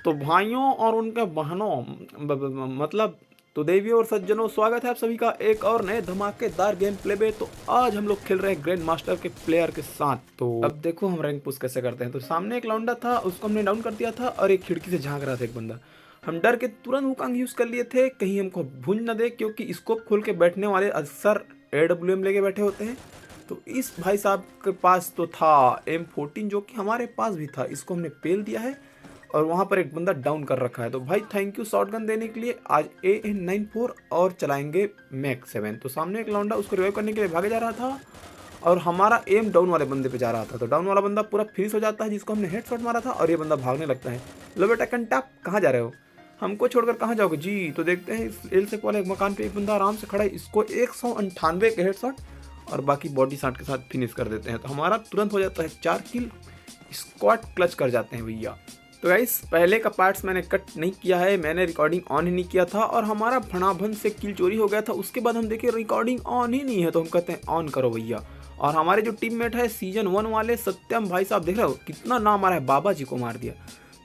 तो भाइयों और उनके बहनों मतलब तो देवियों और सज्जनों, स्वागत है आप सभी का एक और नए धमाकेदार गेम प्ले में। तो आज हम लोग खेल रहे हैं ग्रैंड मास्टर के प्लेयर के साथ। तो अब देखो हम रैंक पुश कैसे करते हैं। तो सामने एक लौंडा था, उसको हमने डाउन कर दिया था और एक खिड़की से झांक रहा था एक बंदा। हम डर के तुरंत वुकांग यूज कर लिए थे, कहीं हमको भूंज न दे, क्योंकि स्कोप खोल के बैठने वाले अक्सर AWM लेके बैठे होते हैं। तो इस भाई साहब के पास तो था M14 जो कि हमारे पास भी था, इसको हमने पेल दिया है और वहाँ पर एक बंदा डाउन कर रखा है। तो भाई थैंक यू शॉटगन देने के लिए। आज AN94 और चलाएंगे मैक 7। तो सामने एक लौंडा उसको रिवाइव करने के लिए भागे जा रहा था और हमारा एम डाउन वाले बंदे पे जा रहा था। तो डाउन वाला बंदा पूरा फिनिश हो जाता है, जिसको हमने हेडशॉट मारा था, और ये बंदा भागने लगता है। लो बेटा कंटाप, कहाँ जा रहे हो? हमको छोड़कर कहाँ जाओगे जी? तो देखते हैं इस एल से वाले मकान पे एक बंदा आराम से खड़ा है, इसको 198 के हेडशॉट और बाकी बॉडी शॉट के साथ फिनिश कर देते हैं। तो हमारा तुरंत हो जाता है 4 किल, स्क्वाड क्लच कर जाते हैं भैया। तो गाइस पहले का पार्ट्स मैंने कट नहीं किया है, मैंने रिकॉर्डिंग ऑन ही नहीं किया था और हमारा फटाफट से किल चोरी हो गया था। उसके बाद हम देखे रिकॉर्डिंग ऑन ही नहीं है, तो हम कहते हैं ऑन करो भैया। और हमारे जो टीममेट है सीजन 1 वाले सत्यम भाई साहब, देख रहे हो कितना नाम मारा है, बाबा जी को मार दिया।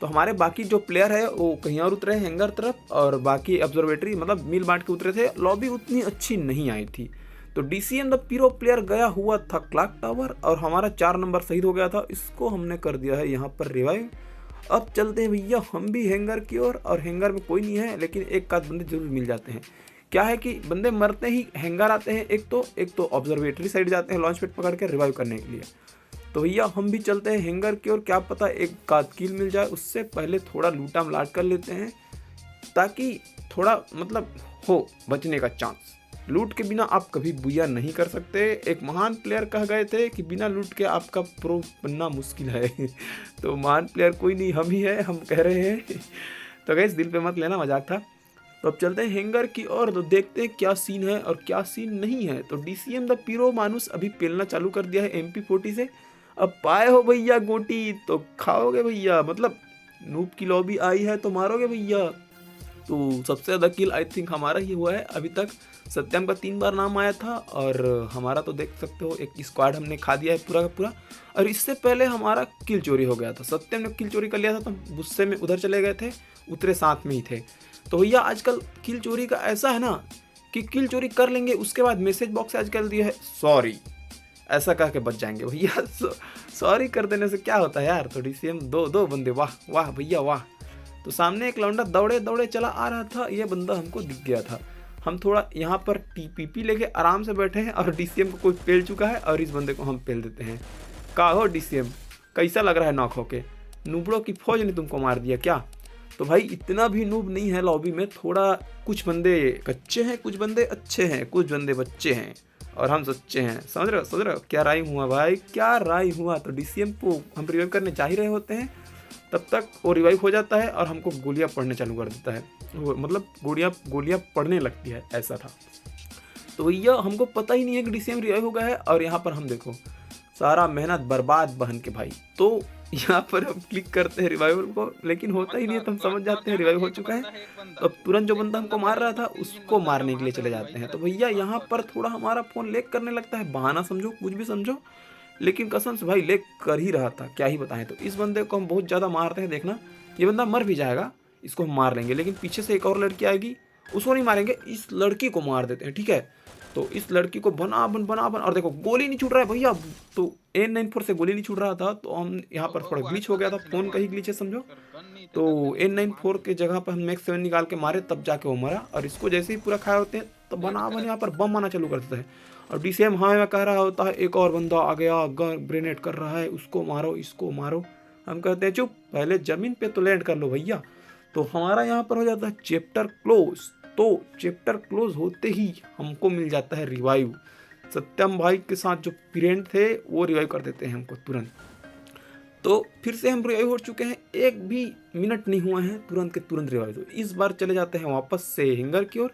तो हमारे बाकी जो प्लेयर है वो कहीं और उतरे हैंगर तरफ, और बाकी ऑब्जर्वेटरी मतलब मिल बांट के उतरे थे। लॉबी उतनी अच्छी नहीं आई थी। तो DCM द पीरो प्लेयर गया हुआ था क्लॉक टावर और हमारा 4 नंबर शहीद हो गया था। इसको हमने कर दिया है यहाँ पर रिवाइव। अब चलते हैं भैया हम भी हैंगर की ओर, और हैंगर में कोई नहीं है लेकिन एक आध बंदे जरूर मिल जाते हैं। क्या है कि बंदे मरते ही हैंगर आते हैं, एक तो ऑब्जर्वेटरी साइड जाते हैं लॉन्च पैड पकड़ के रिवाइव करने के लिए। तो भैया हम भी चलते हैं हैंगर की ओर, क्या पता एक आध किल मिल जाए। उससे पहले थोड़ा लूटा मलाट कर लेते हैं ताकि थोड़ा मतलब हो बचने का चांस। लूट के बिना आप कभी बुया नहीं कर सकते। एक महान प्लेयर कह गए थे कि बिना लूट के आपका प्रो बनना मुश्किल है। तो महान प्लेयर कोई नहीं, हम ही है, हम कह रहे हैं। तो गाइस दिल पे मत लेना, मजाक था। तो अब चलते हैं हैंगर की ओर, तो देखते हैं क्या सीन है और क्या सीन नहीं है। तो DCM द पीरो मानुस अभी पेलना चालू कर दिया है MP40 से। अब पाए हो भैया गोटी तो खाओगे भैया, मतलब नूब की लॉबी आई है तो मारोगे भैया। तो सबसे ज़्यादा किल आई थिंक हमारा ही हुआ है अभी तक। सत्यम का 3 बार नाम आया था और हमारा तो देख सकते हो एक स्क्वाड हमने खा दिया है पूरा का पूरा। और इससे पहले हमारा किल चोरी हो गया था, सत्यम ने किल चोरी कर लिया था तो गुस्से में उधर चले गए थे, उतरे साथ में ही थे। तो भैया आजकल किल चोरी का ऐसा है ना कि किल चोरी कर लेंगे, उसके बाद मैसेज बॉक्स आजकल दिया है सॉरी, ऐसा कह के बच जाएंगे भैया। सॉरी कर देने से क्या होता है यार। तो DCM दो बंदे, वाह वाह भैया वाह। तो सामने एक लौंडा दौड़े दौड़े चला आ रहा था, ये बंदा हमको दिख गया था। हम थोड़ा यहाँ पर TPP लेके आराम से बैठे हैं और DCM को कोई पेल चुका है और इस बंदे को हम पेल देते हैं। का हो DCM, कैसा लग रहा है नॉक होके? नूबड़ों की फौज ने तुमको मार दिया क्या? तो भाई इतना भी नूब नहीं है लॉबी में, थोड़ा कुछ बंदे कच्चे हैं, कुछ बंदे अच्छे हैं, कुछ बंदे बच्चे हैं और हम सच्चे हैं। समझ रहे हो क्या राइम हुआ भाई, क्या राइम हुआ। तो DCM को हम रिवाइव करने जा ही रहे होते हैं, तब तक वो रिवाइव हो जाता है और हमको गोलियां पड़ने चालू कर देता है, मतलब गोलियां पड़ने लगती है, ऐसा था। तो भैया हमको पता ही नहीं है कि DCM रिवाइव हो गया है और यहाँ पर हम देखो सारा मेहनत बर्बाद बहन के भाई। तो यहाँ पर हम क्लिक करते हैं रिवाइवल को, लेकिन होता ही नहीं है, तो हम समझ जाते हैं रिवाइव हो चुका है। तो अब तुरंत जो बंदा हमको मार रहा था उसको मारने के लिए चले जाते हैं। तो भैया यहाँ पर थोड़ा हमारा फ़ोन लेक करने लगता है, बहाना समझो कुछ भी समझो, लेकिन कसम से भाई लेक कर ही रहा था, क्या ही बताएं। तो इस बंदे को हम बहुत ज़्यादा मारते हैं, देखना ये बंदा मर भी जाएगा, इसको हम मार लेंगे, लेकिन पीछे से एक और लड़की आएगी, उसको नहीं मारेंगे, इस लड़की को मार देते हैं, ठीक है। तो इस लड़की को बना बन और देखो गोली नहीं छूट रहा है भैया। तो AN94 से गोली नहीं छूट रहा था, तो हम यहाँ पर थोड़ा ग्लिच हो गया था, फ़ोन का ही ग्लिच है समझो। तो AN94 के जगह पर हम मैक 7 निकाल के मारे, तब जाके वो मरा। और इसको जैसे ही पूरा खाए होते हैं तो बन यहाँ पर बम आना चालू कर देता है। और DCM हाँ मैं कह रहा होता है एक और बंदा आ गया, ग्रेनेड कर रहा है, उसको मारो इसको मारो। हम कहते हैं चुप, पहले ज़मीन पे तो लैंड कर लो भैया। तो हमारा यहाँ पर हो जाता है चैप्टर क्लोज। तो चैप्टर क्लोज होते ही हमको मिल जाता है रिवाइव। सत्यम भाई के साथ जो फ्रेंड थे वो रिवाइव कर देते हैं हमको तुरंत। तो फिर से हम रिवाइव हो चुके हैं, एक भी मिनट नहीं हुआ है, तुरंत के तुरंत रिवाइव। तो इस बार चले जाते हैं वापस से हैंगर की ओर।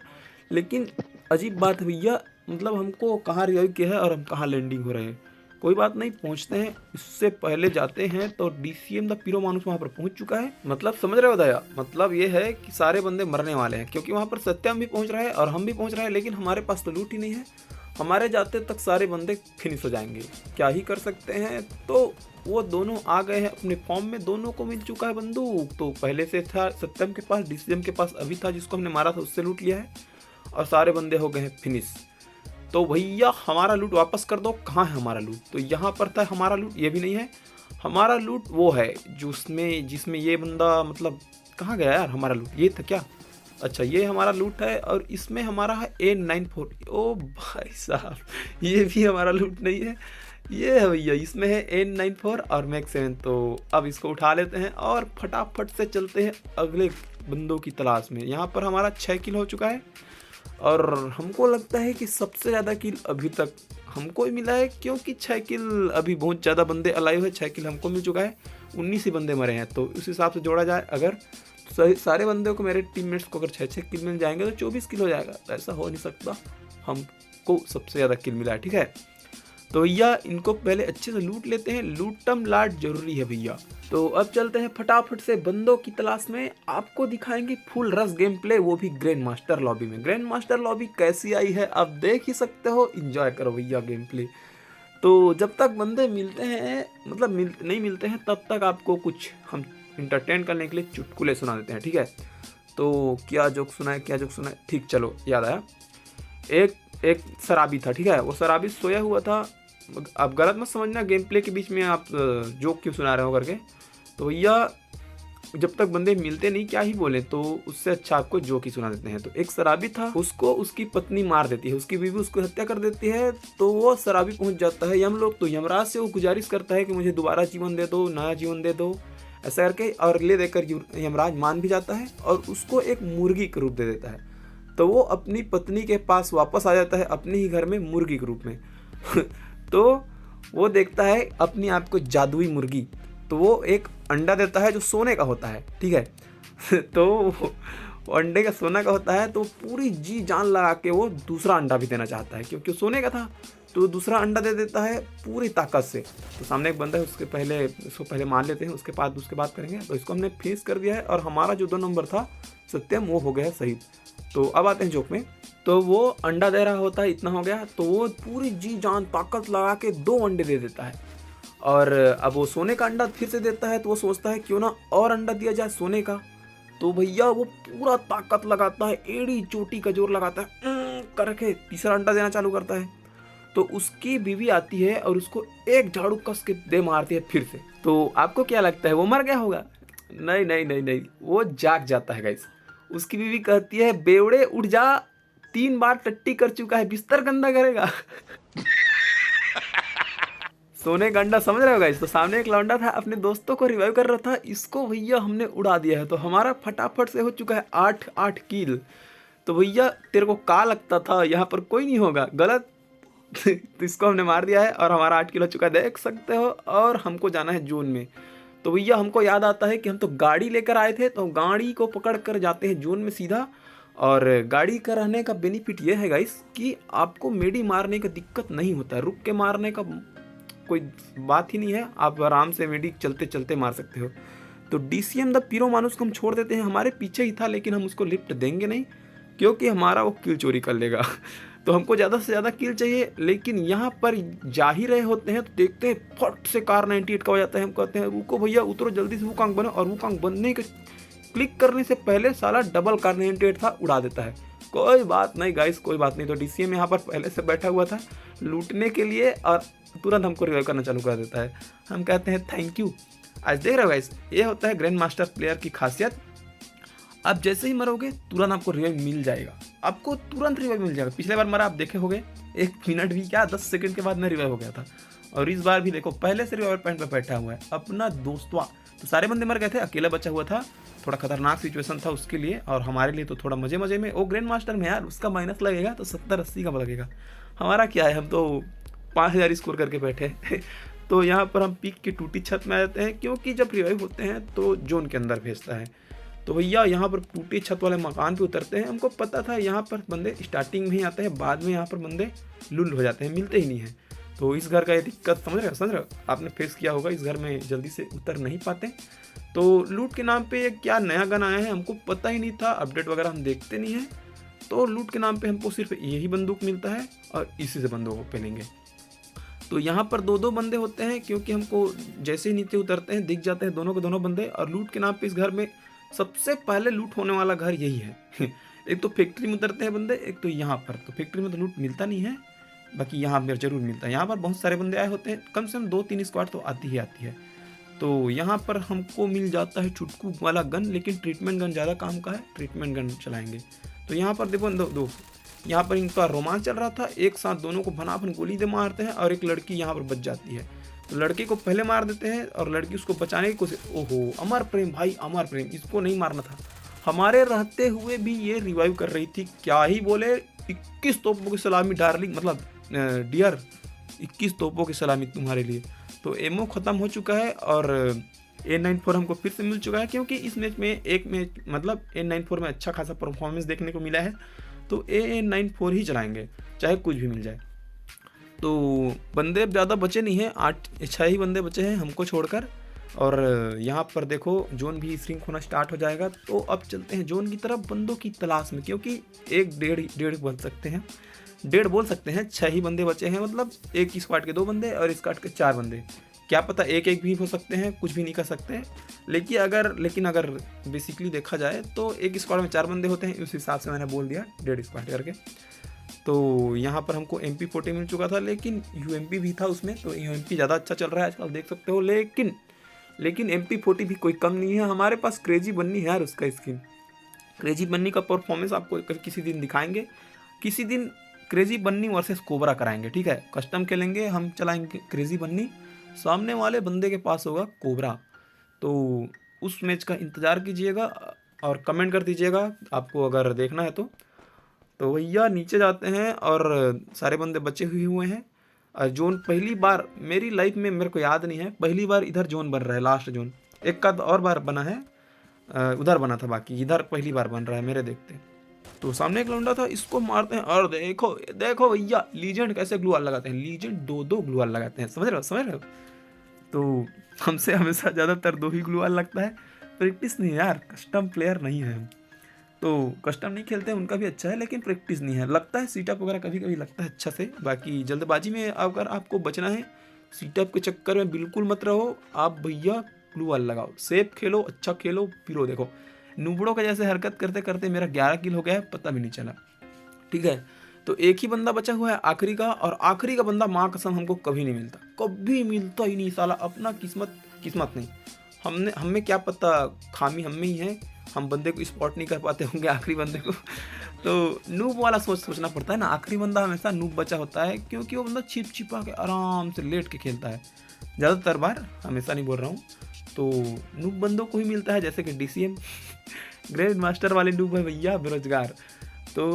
लेकिन अजीब बात है भैया, मतलब हमको कहाँ रिवाइव किया है और हम कहाँ लैंडिंग हो रहे हैं। कोई बात नहीं, पहुंचते हैं, इससे पहले जाते हैं। तो DCM द पीरो मानुस वहाँ पर पहुंच चुका है। मतलब समझ रहे हो दया, मतलब ये है कि सारे बंदे मरने वाले हैं, क्योंकि वहाँ पर सत्यम भी पहुंच रहा है और हम भी पहुंच रहे हैं, लेकिन हमारे पास तो लूट ही नहीं है। हमारे जाते तक सारे बंदे फिनिश हो जाएंगे। क्या ही कर सकते हैं। तो वो दोनों आ गए हैं अपने फॉर्म में, दोनों को मिल चुका है बंदूक। तो पहले से था सत्यम के पास, डीसीएम के पास अभी था, जिसको हमने मारा था उससे लूट लिया है और सारे बंदे हो गए हैं फिनिश। तो भैया हमारा लूट वापस कर दो। कहाँ है हमारा लूट? तो यहाँ पर था हमारा लूट, ये भी नहीं है। हमारा लूट वो है जो जिसमें ये बंदा, मतलब कहाँ गया यार हमारा लूट? ये था क्या? अच्छा ये हमारा लूट है और इसमें हमारा है A94। ओ भाई साहब, ये भी हमारा लूट नहीं है, ये है भैया, इसमें है N94 और मैक्स 7। तो अब इसको उठा लेते हैं और फटाफट से चलते हैं अगले बंदों की तलाश में। यहाँ पर हमारा 6 किल हो चुका है और हमको लगता है कि सबसे ज़्यादा किल अभी तक हमको ही मिला है, क्योंकि 6 किल अभी बहुत ज़्यादा बंदे अलाइव है। 6 किल हमको मिल चुका है, 19 ही बंदे मरे हैं। तो उस हिसाब से जोड़ा जाए अगर सारे बंदों को, मेरे टीममेट्स को अगर 6-6 किल मिल जाएंगे तो 24 किल हो जाएगा। ऐसा हो नहीं सकता, हमको सबसे ज़्यादा किल मिला है, ठीक है। तो भैया इनको पहले अच्छे से लूट लेते हैं, लूटम लाट जरूरी है भैया। तो अब चलते हैं फटाफट से बंदों की तलाश में। आपको दिखाएंगे फुल रश गेम प्ले, वो भी ग्रैंड मास्टर लॉबी में। ग्रैंड मास्टर लॉबी कैसी आई है आप देख ही सकते हो, एंजॉय करो भैया गेम प्ले। तो जब तक बंदे मिलते हैं, मतलब नहीं मिलते हैं, तब तक आपको कुछ हम इंटरटेन करने के लिए चुटकुले सुना देते हैं, ठीक है। तो क्या जोक सुनाए, क्या जोक सुनाए, ठीक चलो याद आया। एक शराबी था, ठीक है। वो शराबी सोया हुआ था। आप गलत मत समझना, गेम प्ले के बीच में आप जोक क्यों सुना रहे हो करके। तो भैया जब तक बंदे मिलते नहीं, क्या ही बोले, तो उससे अच्छा आपको जोक ही सुना देते हैं। तो एक शराबी था, उसको उसकी पत्नी मार देती है, उसकी बीवी उसको हत्या कर देती है। तो वो शराबी पहुंच जाता है यमलोक। तो यमराज से वो गुजारिश करता है कि मुझे दोबारा जीवन दे दो, नया जीवन दे दो, ऐसा करके। और ले देकर यमराज मान भी जाता है और उसको एक मुर्गी के रूप दे देता है। तो वो अपनी पत्नी के पास वापस आ जाता है, अपने ही घर में मुर्गी के रूप में। तो वो देखता है अपनी आप को जादुई मुर्गी। तो वो एक अंडा देता है जो सोने का होता है, ठीक है। तो वो अंडे का सोना का होता है। तो पूरी जी जान लगा के वो दूसरा अंडा भी देना चाहता है, क्योंकि सोने का था। तो दूसरा अंडा दे देता है पूरी ताकत से। तो सामने एक बंदा है, उसको पहले मान लेते हैं, उसके बाद करेंगे। तो इसको हमने फिनिश कर दिया है और हमारा जो 2 नंबर था सत्यम, वो हो गया है शहीद। तो अब आते हैं जोक में। तो वो अंडा दे रहा होता है, इतना हो गया। तो वो पूरी जी जान ताकत लगा के 2 अंडे दे देता है। और अब वो सोने का अंडा फिर से देता है। तो वो सोचता है क्यों ना और अंडा दिया जाए सोने का। तो भैया वो पूरा ताकत लगाता है, एड़ी चोटी का जोर लगाता है, करके तीसरा अंडा देना चालू करता है। तो उसकी बीवी आती है और उसको एक झाड़ू कस के दे मारती है फिर से। तो आपको क्या लगता है, वो मर गया होगा? नहीं नहीं नहीं नहीं, वो जाग जाता है गाइस। उसकी बीवी कहती है, बेवड़े उठ जा, 3 बार टट्टी कर चुका है, बिस्तर गंदा करेगा। सोने का अंडा, समझ रहे हो गाइस। तो सामने एक लौंडा था, अपने दोस्तों को रिवाइव कर रहा था, इसको भैया हमने उड़ा दिया है। तो हमारा फटाफट से हो चुका है 8 किल। तो भैया तेरे को क्या लगता था यहाँ पर कोई नहीं होगा? गलत। तो इसको हमने मार दिया है और हमारा 8 किल हो चुका है, देख सकते हो। और हमको जाना है जून में। तो भैया हमको याद आता है कि हम तो गाड़ी लेकर आए थे, तो गाड़ी को पकड़ कर जाते हैं जून में सीधा। और गाड़ी का रहने का बेनिफिट ये है गाइस कि आपको मेडी मारने का दिक्कत नहीं होता है, रुक के मारने का कोई बात ही नहीं है, आप आराम से मेडी चलते चलते मार सकते हो। तो डीसीएम द पीरो मानुस को हम छोड़ देते हैं, हमारे पीछे ही था, लेकिन हम उसको लिफ्ट देंगे नहीं, क्योंकि हमारा वो किल चोरी कर लेगा। तो हमको ज़्यादा से ज़्यादा किल चाहिए। लेकिन यहाँ पर जा ही रहे होते हैं तो देखते हैं फट से कार 98 का हो जाता है। हम कहते हैं रुको भैया, उतरो जल्दी से, वुकांग बनो। और वुकांग बनने के क्लिक करने से पहले साला डबल कार 98 था, उड़ा देता है। कोई बात नहीं गाइस, कोई बात नहीं। तो डीसीएम यहाँ पर पहले से बैठा हुआ था लूटने के लिए और तुरंत हमको रिवाइव करना चालू कर देता है। हम कहते हैं थैंक यू। आज देख रहे हो गाइस, ये होता है ग्रैंड मास्टर प्लेयर की खासियत। आप जैसे ही मरोगे तुरंत आपको रिवाइव मिल जाएगा, आपको तुरंत रिवाइव मिल जाएगा। पिछले बार मरा आप देखे होगे, 1 मिनट भी क्या 10 सेकंड के बाद में रिवाइव हो गया था। और इस बार भी देखो, पहले से रिवाइव पॉइंट पर बैठा हुआ है अपना दोस्तवा। तो सारे बंदे मर गए थे, अकेला बचा हुआ था। थोड़ा खतरनाक सिचुएशन था उसके लिए और हमारे लिए तो थोड़ा मजे मजे में। वो ग्रैंड मास्टर में यार उसका माइनस लगेगा तो 70-80 का लगेगा। हमारा क्या है, हम तो 5000 स्कोर करके बैठे। तो यहाँ पर हम पीक की टूटी छत में आ जाते हैं, क्योंकि जब रिवाइव होते हैं तो जोन के अंदर भेजता है। तो भैया यहाँ पर टूटी छत वाले मकान पे उतरते हैं। हमको पता था यहाँ पर बंदे स्टार्टिंग में ही आते हैं, बाद में यहाँ पर बंदे लुल हो जाते हैं, मिलते ही नहीं हैं। तो इस घर का ये दिक्कत समझ रहे हो, आपने फेस किया होगा। इस घर में जल्दी से उतर नहीं पाते। तो लूट के नाम पे क्या नया गन आया है हमको पता ही नहीं था, अपडेट वगैरह हम देखते नहीं हैं। तो लूट के नाम पे हमको सिर्फ यही बंदूक मिलता है और इसी से बंदूक को पहनेंगे। तो यहाँ पर 2-2 बंदे होते हैं, क्योंकि हमको जैसे ही नीचे उतरते हैं दिख जाते हैं दोनों के दोनों बंदे। और लूट के नाम पे इस घर में सबसे पहले लूट होने वाला घर यही है। एक तो फैक्ट्री में उतरते हैं बंदे, एक तो यहाँ पर। तो फैक्ट्री में तो लूट मिलता नहीं है, बाकी यहाँ पर जरूर मिलता है। यहाँ पर बहुत सारे बंदे आए होते हैं, कम से कम 2-3 स्क्वाड तो आती ही आती है। तो यहाँ पर हमको मिल जाता है चुटकू वाला गन, लेकिन ट्रीटमेंट गन ज़्यादा काम का है, ट्रीटमेंट गन चलाएंगे। तो यहाँ पर देखो दो यहाँ पर इनका रोमांच चल रहा था, एक साथ दोनों को भनाभन गोली दे मारते हैं और एक लड़की यहाँ पर बच जाती है। तो लड़के को पहले मार देते हैं और लड़की उसको बचाने की कोशिश। ओहो, अमर प्रेम भाई, अमर प्रेम, इसको नहीं मारना था। हमारे रहते हुए भी ये रिवाइव कर रही थी, क्या ही बोले। 21 तोपों की सलामी डार्लिंग, मतलब डियर, 21 तोपों की सलामी तुम्हारे लिए। तो एमओ ख़त्म हो चुका है और A94 हमको फिर से मिल चुका है, क्योंकि इस मैच में एक मैच मतलब A94 में अच्छा खासा परफॉर्मेंस देखने को मिला है। तो A94 ही चलाएंगे चाहे कुछ भी मिल जाए। तो बंदे अब ज़्यादा बचे नहीं हैं, 8-6 ही बंदे बचे हैं हमको छोड़कर। और यहाँ पर देखो जोन भी श्रिंक होना स्टार्ट हो जाएगा। तो अब चलते हैं जोन की तरफ बंदों की तलाश में, क्योंकि 1-1.5 बोल सकते हैं, 1.5 बोल सकते हैं, 6 ही बंदे बचे हैं। मतलब एक स्क्वाड के 2 बंदे और इस स्क्वाड के 4 बंदे। क्या पता एक भी हो सकते हैं, कुछ भी नहीं कर सकते। लेकिन अगर बेसिकली देखा जाए तो एक स्क्वाड में 4 बंदे होते हैं, उस हिसाब से मैंने बोल दिया 1.5 स्क्वाड करके। तो यहाँ पर हमको MP40 मिल चुका था, लेकिन UMP भी था उसमें। तो UMP ज़्यादा अच्छा चल रहा है आजकल, देख सकते हो। लेकिन MP40 भी कोई कम नहीं है। हमारे पास क्रेजी बन्नी है यार, उसका स्किन क्रेजी बन्नी का परफॉर्मेंस आपको किसी दिन दिखाएंगे। किसी दिन क्रेजी बन्नी वर्सेस कोबरा कराएंगे, ठीक है। कस्टम खेलेंगे, हम चलाएंगे क्रेजी बन्नी, सामने वाले बंदे के पास होगा कोबरा। तो उस मैच का इंतज़ार कीजिएगा और कमेंट कर दीजिएगा आपको अगर देखना है तो भैया नीचे जाते हैं और सारे बंदे बचे हुए हैं। और जोन पहली बार मेरी लाइफ में, मेरे को याद नहीं है, पहली बार इधर जोन बन रहा है, लास्ट जोन। एक का और बार बना है, उधर बना था, बाकी इधर पहली बार बन रहा है मेरे देखते। तो सामने एक लौंडा था, इसको मारते हैं और देखो भैया लीजेंड कैसे ग्लू वॉल लगाते हैं। लीजेंड 2 ग्लू वॉल लगाते हैं, समझ रहे हो। तो हमसे हमेशा ज़्यादातर 2 ही ग्लू वॉल लगता है। प्रैक्टिस नहीं है यार, कस्टम प्लेयर नहीं है हम। तो कस्टम नहीं खेलते हैं, उनका भी अच्छा है, लेकिन प्रैक्टिस नहीं है। लगता है सीटअप वगैरह कभी कभी लगता है अच्छा से। बाकी जल्दबाजी में अगर आपको बचना है, सीटअप के चक्कर में बिल्कुल मत रहो आप भैया, ग्लू वॉल लगाओ, सेफ खेलो, अच्छा खेलो। फिर देखो नूबड़ों के जैसे हरकत करते करते मेरा 11 किल हो गया है, पता भी नहीं चला, ठीक है। तो एक ही बंदा बचा हुआ है आखिरी का, और आखिरी का बंदा माँ कसम हमको कभी नहीं मिलता, कभी मिलता ही नहीं साला। अपना किस्मत नहीं, हमें क्या पता खामी हम में ही है, हम बंदे को स्पॉट नहीं कर पाते होंगे आखिरी बंदे को। तो नूब वाला सोचना पड़ता है ना, आखिरी बंदा हमेशा नूब बचा होता है, क्योंकि वो बंदा छिपा के आराम से लेट के खेलता है ज़्यादातर बार, हमेशा नहीं बोल रहा हूँ। तो नूब बंदों को ही मिलता है, जैसे कि DCM ग्रैंड मास्टर वाले नूब है भैया, बेरोजगार। तो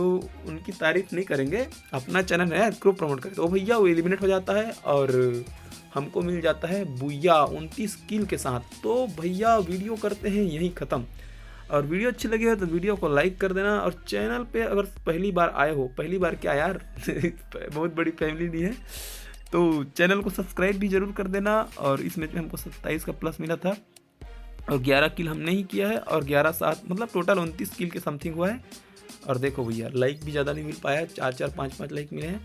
उनकी तारीफ नहीं करेंगे, अपना चैनल है ग्रुप प्रमोट करें। तो भैया वो एलिमिनेट हो जाता है और हमको मिल जाता है बुया 29 किल के साथ। तो भैया वीडियो करते हैं यहीं ख़त्म। और वीडियो अच्छी लगी हो तो वीडियो को लाइक कर देना, और चैनल पे अगर पहली बार आए हो, पहली बार क्या यार बहुत बड़ी फैमिली नहीं है, तो चैनल को सब्सक्राइब भी ज़रूर कर देना। और इस मैच में हमको 27 का प्लस मिला था और 11 किल हमने ही किया है, और 11-7 मतलब टोटल 29 किल के समथिंग हुआ है। और देखो भैया लाइक भी ज़्यादा नहीं मिल पाया, 4-4 5-5 लाइक मिले हैं।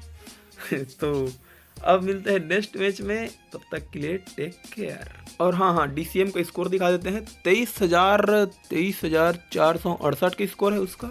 तो अब मिलते हैं नेक्स्ट मैच में, तब तक के लिए टेक केयर। और हाँ DCM का स्कोर दिखा देते हैं, 23,468 का स्कोर है उसका।